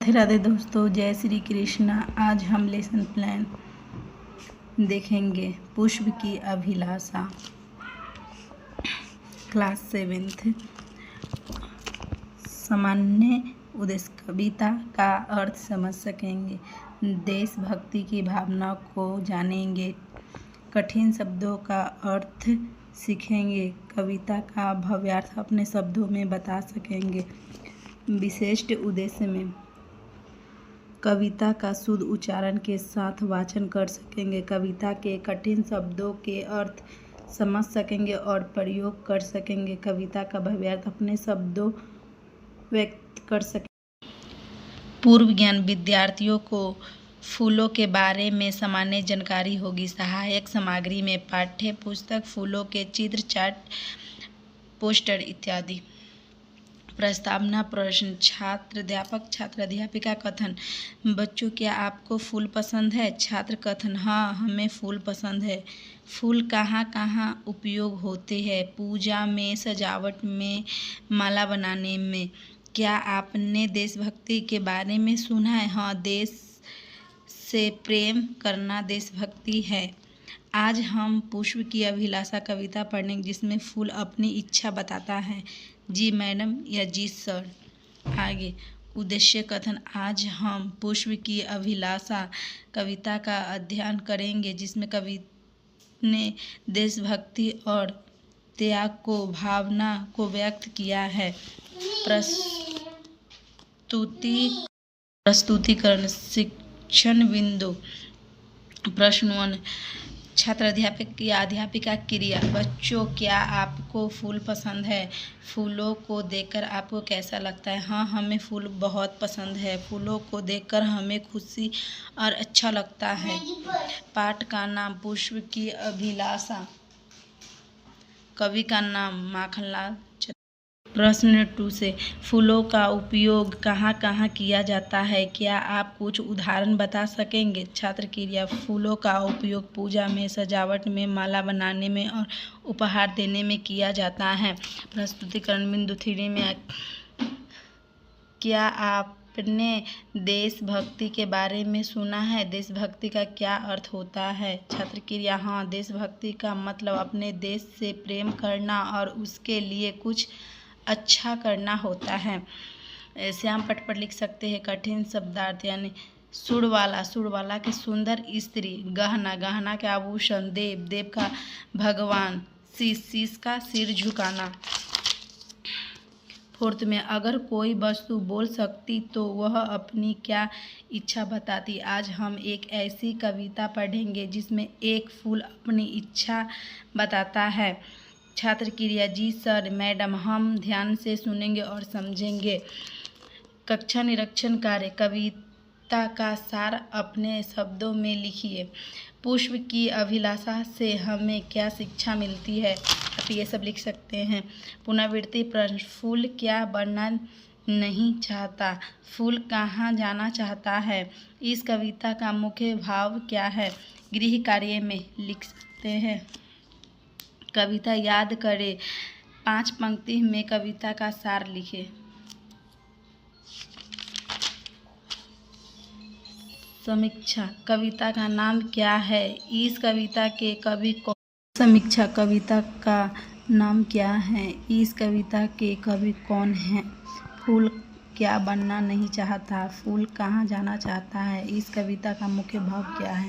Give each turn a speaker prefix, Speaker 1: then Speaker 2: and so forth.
Speaker 1: राधे राधे दोस्तों, जय श्री कृष्णा। आज हम लेसन प्लान देखेंगे पुष्प की अभिलाषा, क्लास 7th। सामान्य उद्देश्य कविता का अर्थ समझ सकेंगे, देशभक्ति की भावना को जानेंगे, कठिन शब्दों का अर्थ सीखेंगे, कविता का भव्यार्थ अपने शब्दों में बता सकेंगे। विशिष्ट उद्देश्य में कविता का शुद्ध उच्चारण के साथ वाचन कर सकेंगे, कविता के कठिन शब्दों के अर्थ समझ सकेंगे और प्रयोग कर सकेंगे, कविता का भव्यार्थ अपने शब्दों व्यक्त कर सकेंगे। पूर्व ज्ञान विद्यार्थियों को फूलों के बारे में सामान्य जानकारी होगी। सहायक सामग्री में पाठ्य पुस्तक, फूलों के चित्र, चार्ट, पोस्टर इत्यादि। प्रस्तावना प्रश्न। छात्र अध्यापक, छात्र अध्यापिका कथन। बच्चों, क्या आपको फूल पसंद है? छात्र कथन, हाँ, हमें फूल पसंद है। फूल कहाँ कहाँ उपयोग होते हैं? पूजा में, सजावट में, माला बनाने में। क्या आपने देशभक्ति के बारे में सुना है? हाँ, देश से प्रेम करना देशभक्ति है। आज हम पुष्प की अभिलाषा कविता पढ़ेंगे जिसमें फूल अपनी इच्छा बताता है। जी मैडम या जी सर। आगे उद्देश्य कथन। आज हम पुष्प की अभिलाषा कविता का अध्ययन करेंगे जिसमें कवि ने देशभक्ति और त्याग को भावना को व्यक्त किया है। प्रस्तुतिकरण। शिक्षण बिंदु। प्रश्न 1। छात्र अध्यापक या अध्यापिका क्रिया। बच्चों, क्या आपको फूल पसंद है? फूलों को देखकर आपको कैसा लगता है? हाँ, हमें फूल बहुत पसंद है। फूलों को देखकर हमें खुशी और अच्छा लगता है। पाठ का नाम पुष्प की अभिलाषा, कवि का नाम माखनलाल। प्रश्न 2 से। फूलों का उपयोग कहाँ कहाँ किया जाता है? क्या आप कुछ उदाहरण बता सकेंगे? छात्र क्रिया। फूलों का उपयोग पूजा में, सजावट में, माला बनाने में और उपहार देने में किया जाता है। प्रस्तुतिकरण बिंदु 3 में। क्या आपने देशभक्ति के बारे में सुना है? देशभक्ति का क्या अर्थ होता है? छात्र क्रिया। हाँ, देशभक्ति का मतलब अपने देश से प्रेम करना और उसके लिए कुछ अच्छा करना होता है। श्याम पट पर लिख सकते हैं कठिन शब्दार्थ, यानी सुरवाला के सुंदर स्त्री, गहना के आभूषण, देव का भगवान, शीश का सिर झुकाना। 4th में। अगर कोई वस्तु बोल सकती तो वह अपनी क्या इच्छा बताती? आज हम एक ऐसी कविता पढ़ेंगे जिसमें एक फूल अपनी इच्छा बताता है। छात्र क्रिया। जी सर, मैडम, हम ध्यान से सुनेंगे और समझेंगे। कक्षा निरीक्षण कार्य। कविता का सार अपने शब्दों में लिखिए। पुष्प की अभिलाषा से हमें क्या शिक्षा मिलती है? आप ये सब लिख सकते हैं। पुनरावृत्ति प्रश्न। फूल क्या बनना नहीं चाहता? फूल कहाँ जाना चाहता है? इस कविता का मुख्य भाव क्या है? गृह कार्य में लिख सकते हैं। कविता याद करें। 5 पंक्ति में कविता का सार लिखें। समीक्षा। कविता का नाम क्या है? इस कविता के कवि कौन? समीक्षा। कविता का नाम क्या है? इस कविता के कवि कौन हैं? फूल क्या बनना नहीं चाहता? फूल कहाँ जाना चाहता है? इस कविता का मुख्य भाव क्या है?